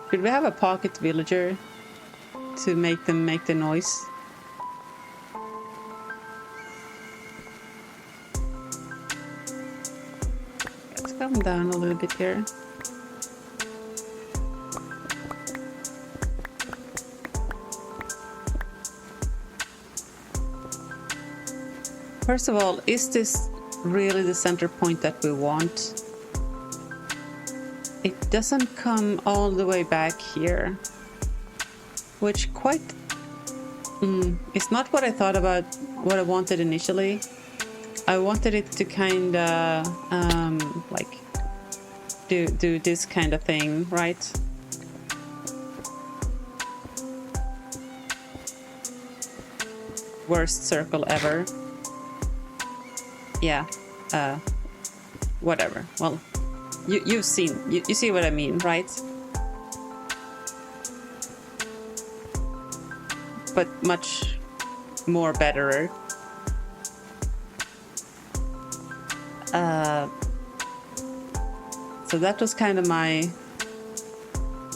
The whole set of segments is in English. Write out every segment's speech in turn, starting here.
Should we have a pocket villager to make them make the noise? Let's calm down a little bit here. First of all, is this really the center point that we want? It doesn't come all the way back here, which it's not what I thought about what I wanted initially. I wanted it to kind of like do this kind of thing, right? Worst circle ever. Yeah, whatever. Well, you see what I mean, right? But much more better. So that was kind of my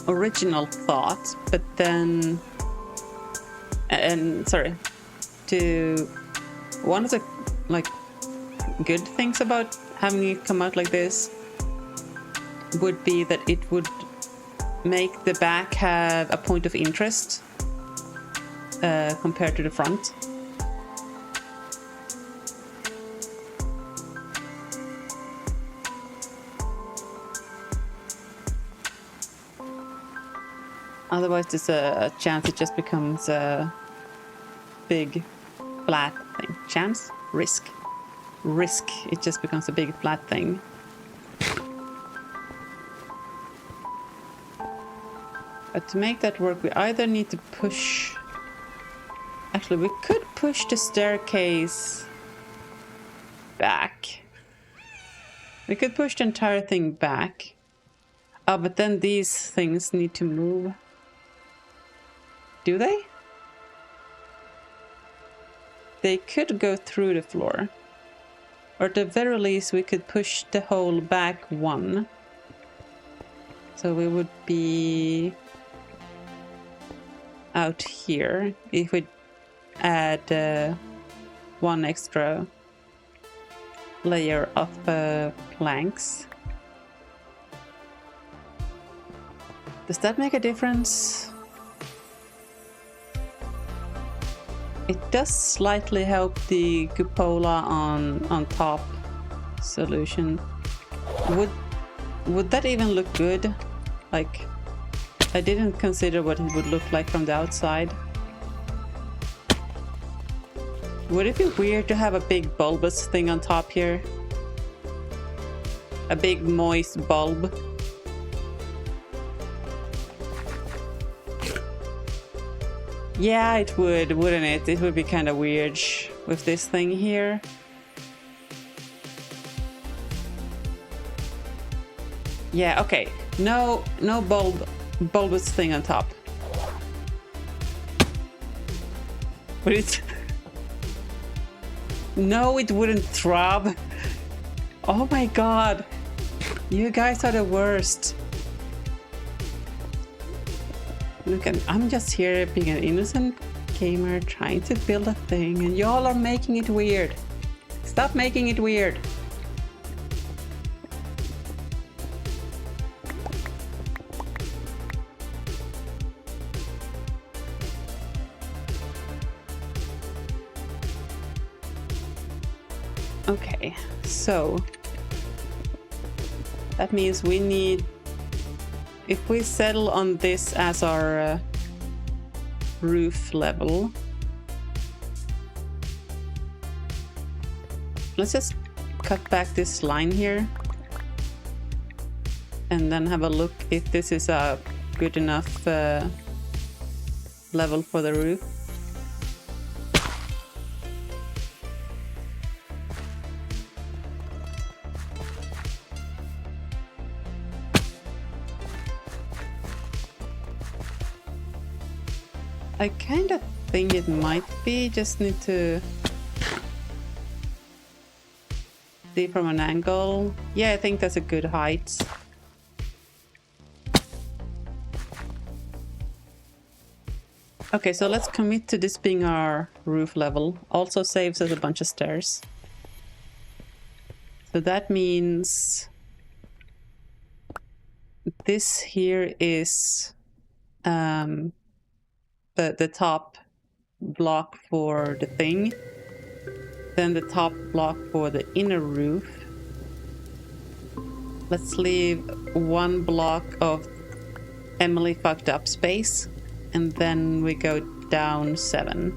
original thought, but then, one of the good things about having it come out like this would be that it would make the back have a point of interest compared to the front. Otherwise, there's a chance it just becomes a big flat thing. Chance? Risk. It just becomes a big flat thing. But to make that work, we either need to push... Actually, we could push the staircase back. We could push the entire thing back. Oh, but then these things need to move. Do they? They could go through the floor. Or at the very least, we could push the whole back one. So we would be out here if we add one extra layer of planks. Does that make a difference? It does slightly help the cupola on top solution. Would that even look good? Like, I didn't consider what it would look like from the outside. Would it be weird to have a big bulbous thing on top here? A big moist bulb? Yeah, it would, wouldn't it? It would be kind of weird with this thing here. Yeah, okay. No bulbous thing on top. Would it? No, it wouldn't throb. Oh my god. You guys are the worst. Look, I'm just here being an innocent gamer trying to build a thing, and y'all are making it weird. Stop making it weird. Okay, so that means we need... If we settle on this as our roof level, let's just cut back this line here and then have a look if this is a good enough level for the roof. I kind of think it might be, just need to see from an angle. Yeah, I think that's a good height. Okay, so let's commit to this being our roof level. Also saves us a bunch of stairs. So that means this here is the top block for the thing. Then the top block for the inner roof. Let's leave one block of Emily fucked up space. And then we go down 7.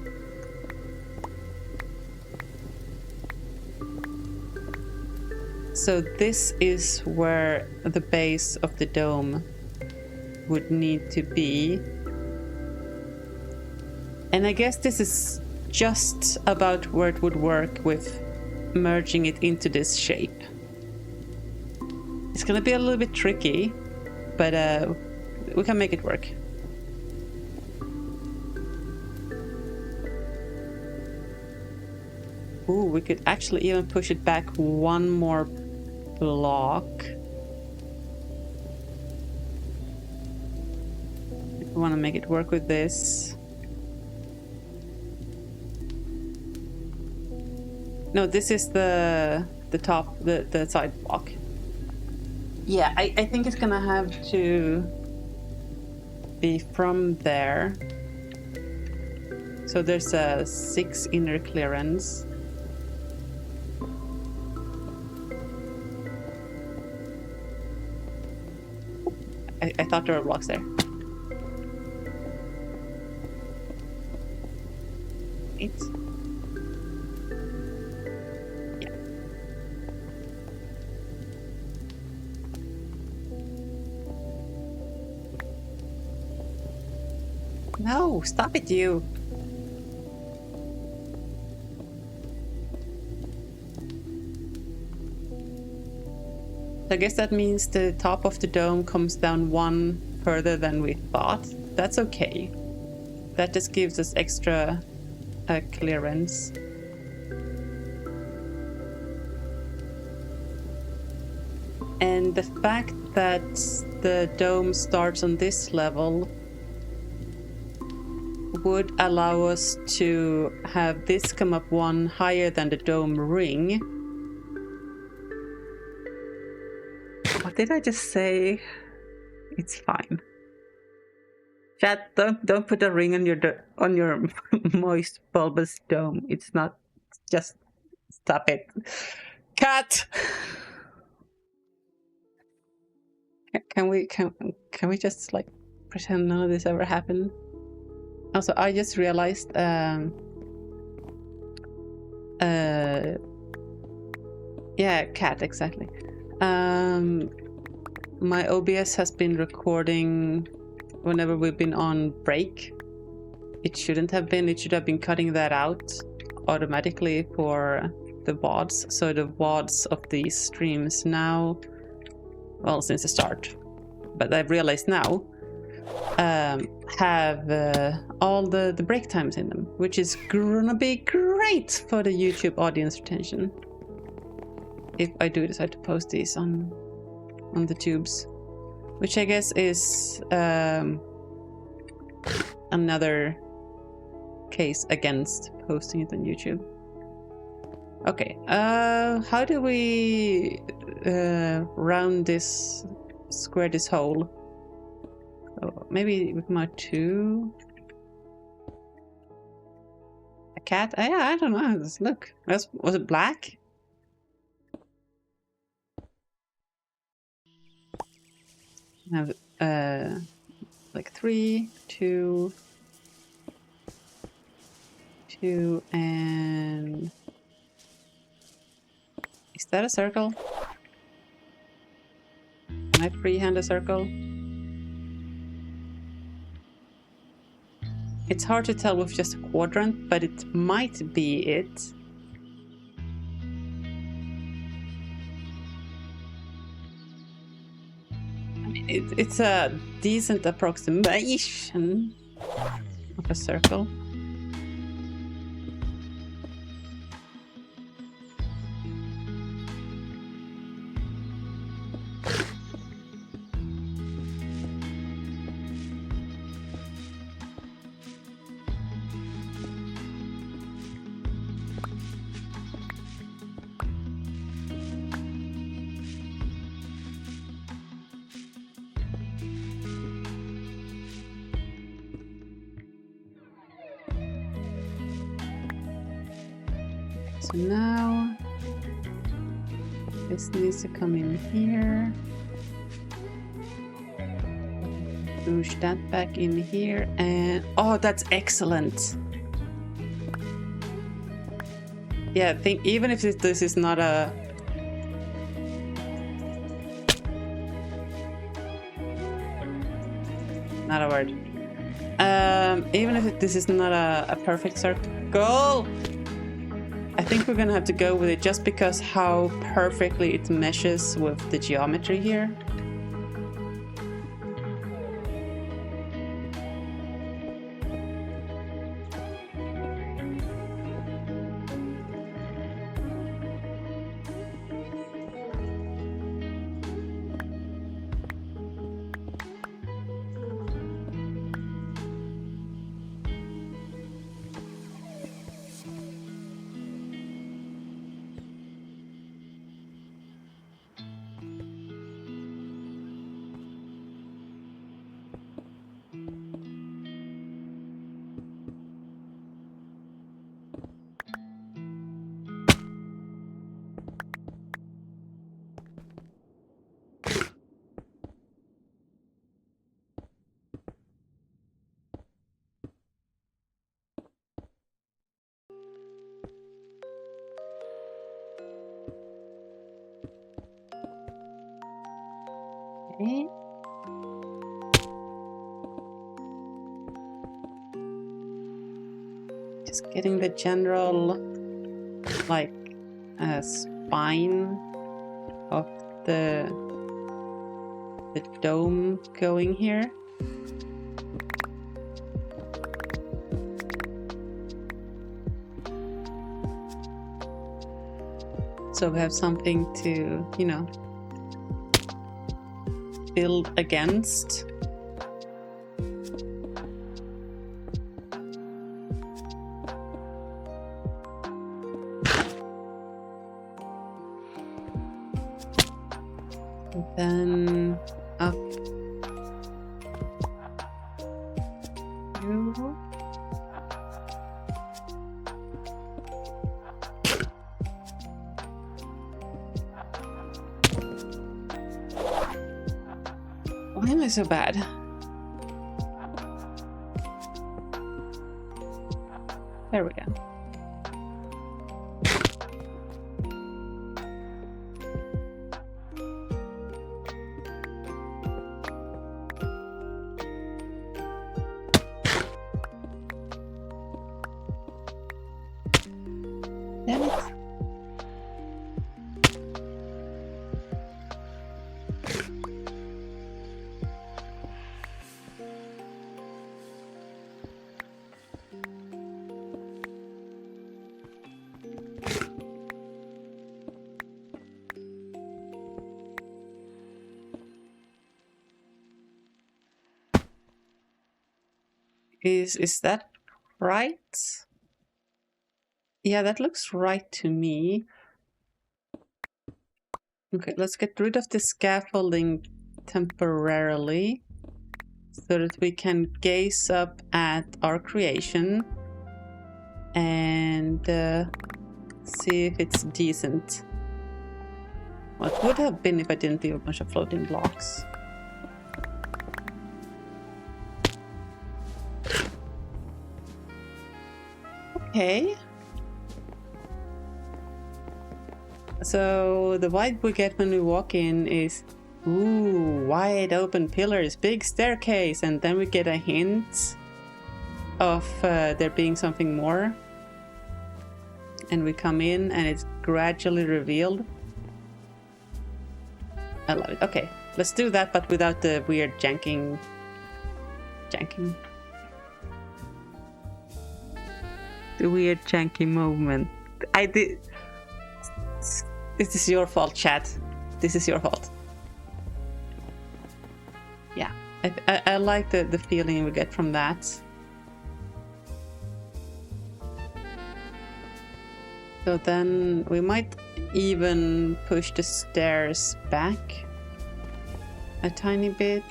So this is where the base of the dome would need to be. And I guess this is just about where it would work with merging it into this shape. It's gonna be a little bit tricky, but we can make it work. Ooh, we could actually even push it back one more block. If we want to make it work with this. No, this is the top, the side block. Yeah, I think it's gonna have to be from there. So there's a 6 inner clearance. I thought there were blocks there. Wait. Yeah. No, stop it, you. I guess that means the top of the dome comes down 1 further than we thought. That's okay. That just gives us extra clearance. And the fact that the dome starts on this level would allow us to have this come up 1 higher than the dome ring. What did I just say? It's fine. Chat, don't put a ring on your moist bulbous dome. It's not. Just stop it. Cat. Can we just like pretend none of this ever happened? Also, I just realized. Yeah, cat, exactly. My OBS has been recording whenever we've been on break. It shouldn't have been. It should have been cutting that out automatically for the VODs. So the VODs of these streams now, well, since the start, but I've realized now, have all the break times in them, which is gonna be great for the YouTube audience retention. If I do decide to post these on the tubes, which I guess is another case against posting it on YouTube. Okay, how do we round this, square this hole? Oh, maybe with my 2. A cat? Yeah, I don't know. Look, was it black? I have like 3, 2, 2, and is that a circle? Can I freehand a circle? It's hard to tell with just a quadrant, but it might be it. It's a decent approximation of a circle. So now this needs to come in here. Push that back in here and oh, that's excellent. Yeah, I think even if this is not a word. Even if this is not a perfect circle, I think we're gonna have to go with it just because how perfectly it meshes with the geometry here. Okay. Just getting the general, like, spine of the dome going here. So we have something to, you know, build against. Then up through. Why am I so bad? There we go. Damn it. Is that right? Yeah, that looks right to me. Okay, let's get rid of the scaffolding temporarily so that we can gaze up at our creation and see if it's decent. What would have been if I didn't leave a bunch of floating blocks? Okay. So the vibe we get when we walk in is, ooh, wide open pillars, big staircase, and then we get a hint of there being something more. And we come in and it's gradually revealed. I love it. Okay, let's do that, but without the weird janking. The weird janky movement. I did. This is your fault, chat. This is your fault. Yeah, I like the feeling we get from that. So then we might even push the stairs back a tiny bit.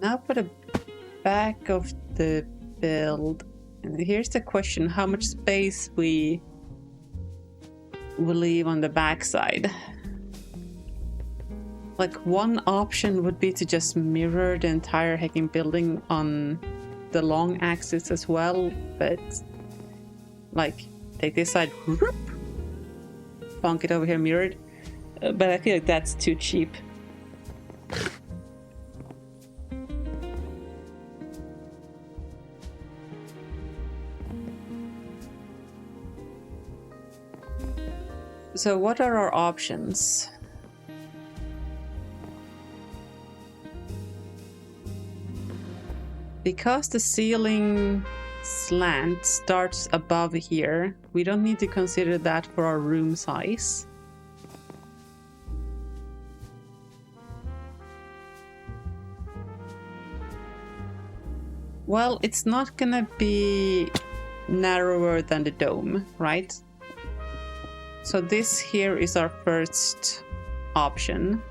Now for the back of the build. And here's the question, how much space we will leave on the back side. Like, one option would be to just mirror the entire hecking building on the long axis as well, but like take this side, whoop, bonk it over here mirrored. But I feel like that's too cheap. So what are our options? Because the ceiling slant starts above here, we don't need to consider that for our room size. Well, it's not gonna be narrower than the dome, right? So this here is our first option.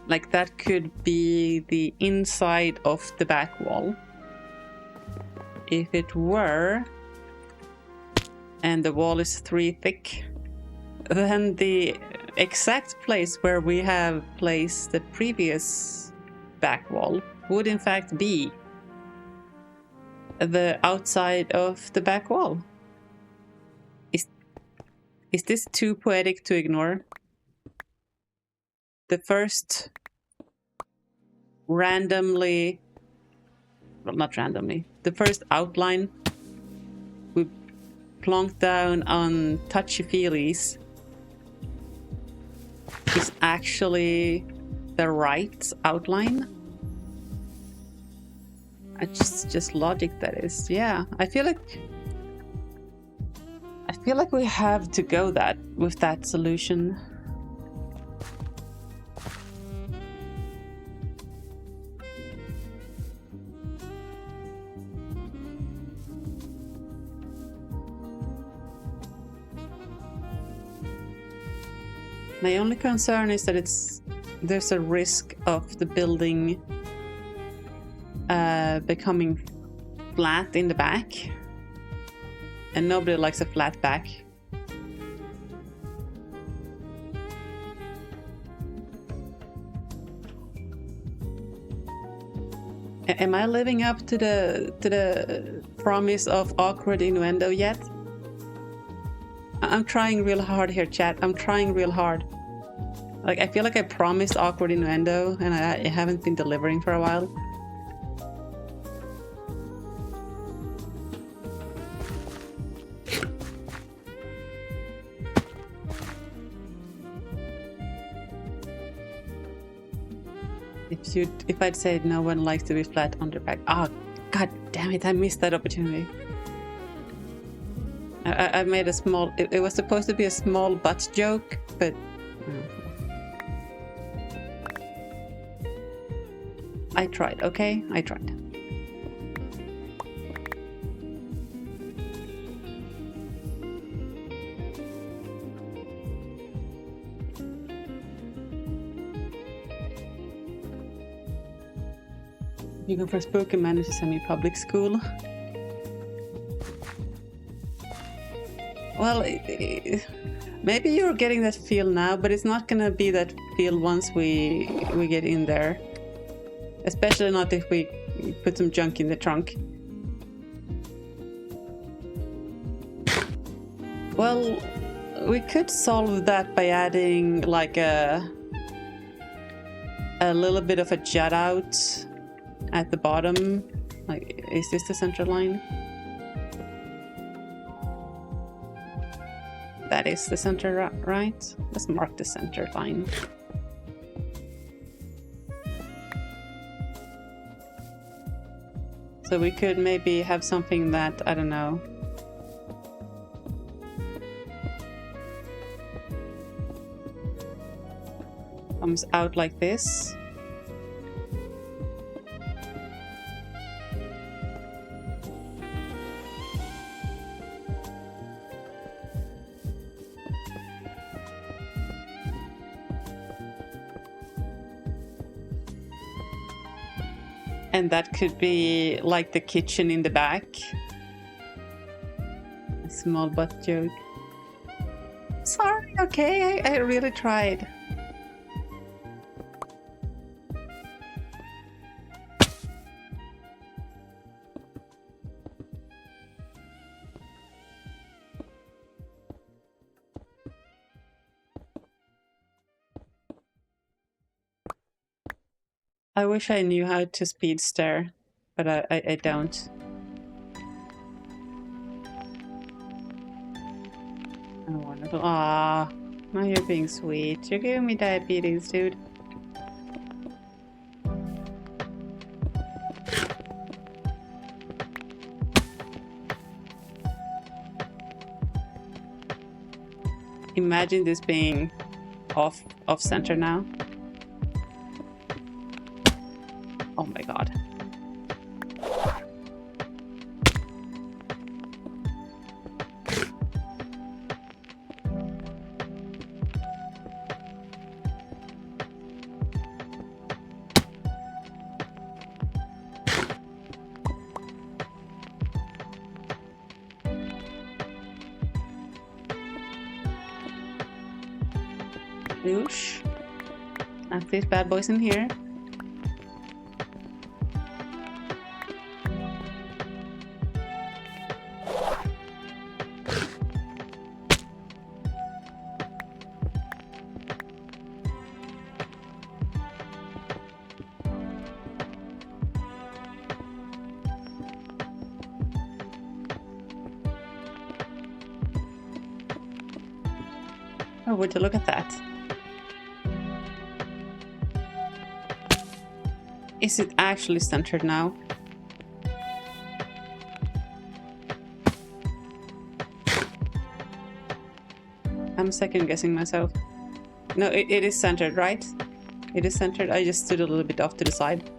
Like, that could be the inside of the back wall. If it were, and the wall is 3 thick, then the exact place where we have placed the previous back wall would in fact be the outside of the back wall. Is this too poetic to ignore? The first randomly, well, not randomly, the first outline we plonked down on touchy-feelies is actually the right outline. It's just logic, that is. Yeah, I feel like we have to go with that solution. My only concern is that there's a risk of the building becoming flat in the back, and nobody likes a flat back. Am I living up to the promise of awkward innuendo yet? I'm trying real hard here, chat. I'm trying real hard. Like, I feel like I promised awkward innuendo and I haven't been delivering for a while. If I'd said no one likes to be flat on their back. Oh, god damn it, I missed that opportunity. I made a small... It was supposed to be a small butt joke, but... I tried, okay? I tried. You go for a spoken manage a semi-public school. Well, maybe you're getting that feel now, but it's not gonna be that feel once we get in there. Especially not if we put some junk in the trunk. Well, we could solve that by adding like a little bit of a jut out at the bottom. Like, is this the center line? That is the center, right? Let's mark the center line. So we could maybe have something that, I don't know, comes out like this. And that could be like the kitchen in the back. A small butt joke. Sorry, okay, I really tried. I wish I knew how to speed stare, but I don't. Oh, wonderful. Aww, now you're being sweet. You're giving me diabetes, dude. Imagine this being off center now. Oh my god. Oosh. Not these bad boys in here. Oh, would you look at that? Is it actually centered now? I'm second guessing myself. No, it is centered, right? It is centered. I just stood a little bit off to the side.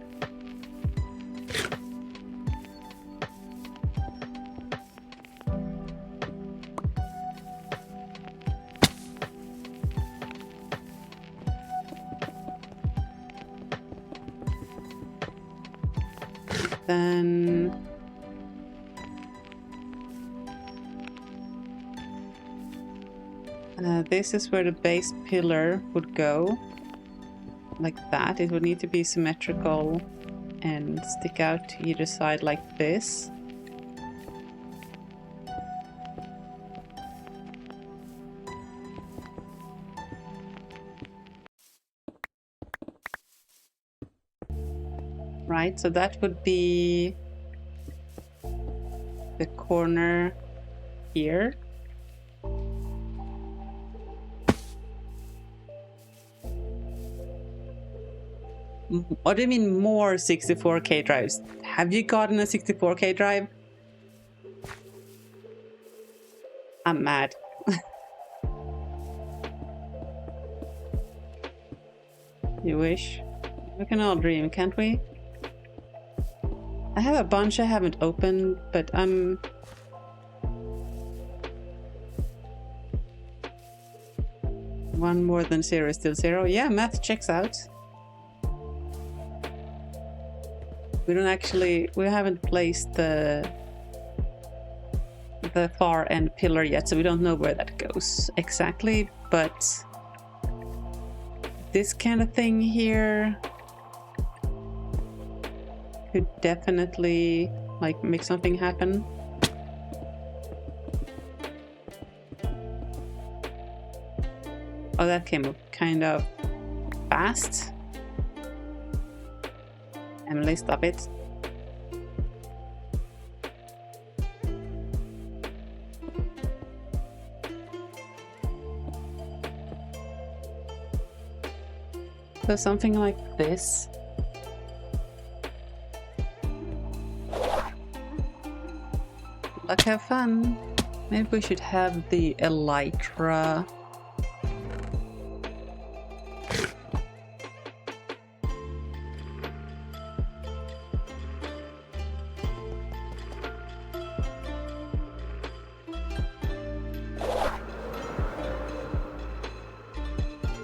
Then this is where the base pillar would go, like that. It would need to be symmetrical and stick out to either side like this. Right, so that would be the corner here. What do you mean more 64K drives? Have you gotten a 64K drive? I'm mad. You wish? We can all dream, can't we? I have a bunch I haven't opened, but I'm... One more than zero is still zero. Yeah, math checks out. We don't actually... We haven't placed the far end pillar yet, so we don't know where that goes exactly, but... This kind of thing here... could definitely like make something happen. Oh, that came up kind of fast. Emily, stop it. So something like this. Like, have fun. Maybe we should have the elytra.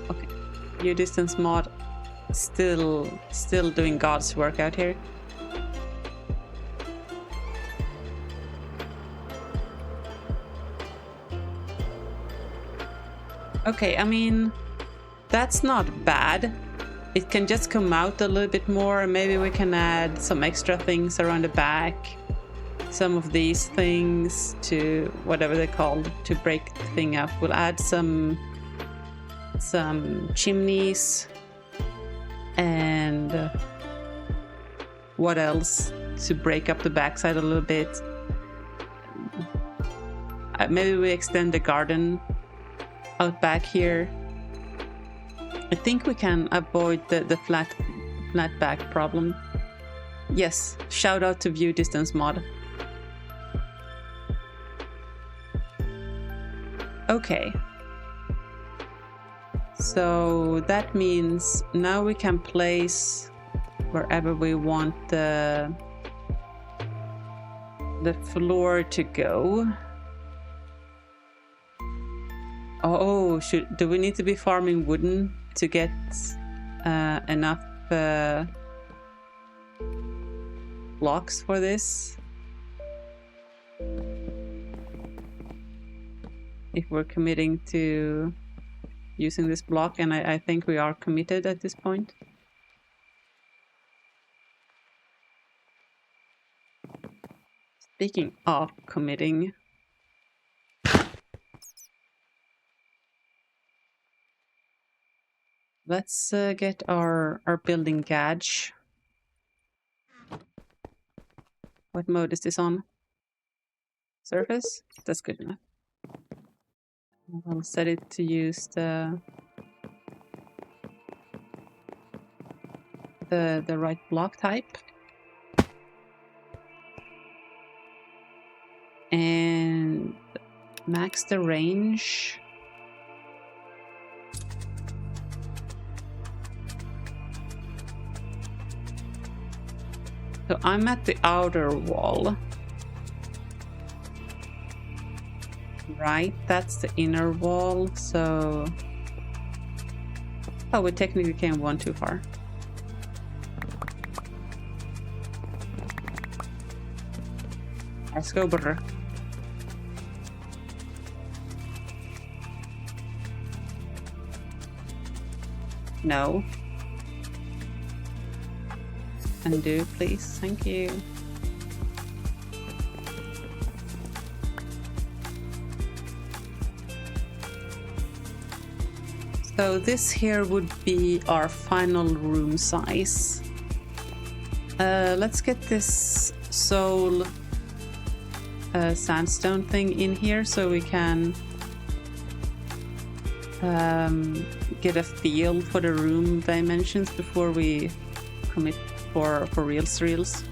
Okay, your distance mod still doing God's work out here. Okay, I mean, that's not bad. It can just come out a little bit more, and maybe we can add some extra things around the back. Some of these things to whatever they're called to break the thing up. We'll add some chimneys and what else to break up the backside a little bit. Maybe we extend the garden out back here. I think we can avoid the flat back problem. Yes, shout out to View Distance Mod. Okay. So that means now we can place wherever we want the floor to go. Oh, do we need to be farming wooden to get enough blocks for this? If we're committing to using this block, and I think we are committed at this point. Speaking of committing, let's get our building gauge. What mode is this on? Surface? That's good enough. I'll set it to use the right block type. And max the range. So I'm at the outer wall. Right, that's the inner wall, so... Oh, we technically came one too far. Let's go, brr. No. Undo, please. Thank you. So this here would be our final room size. Let's get this soul sandstone thing in here so we can get a feel for the room dimensions before we commit for reals.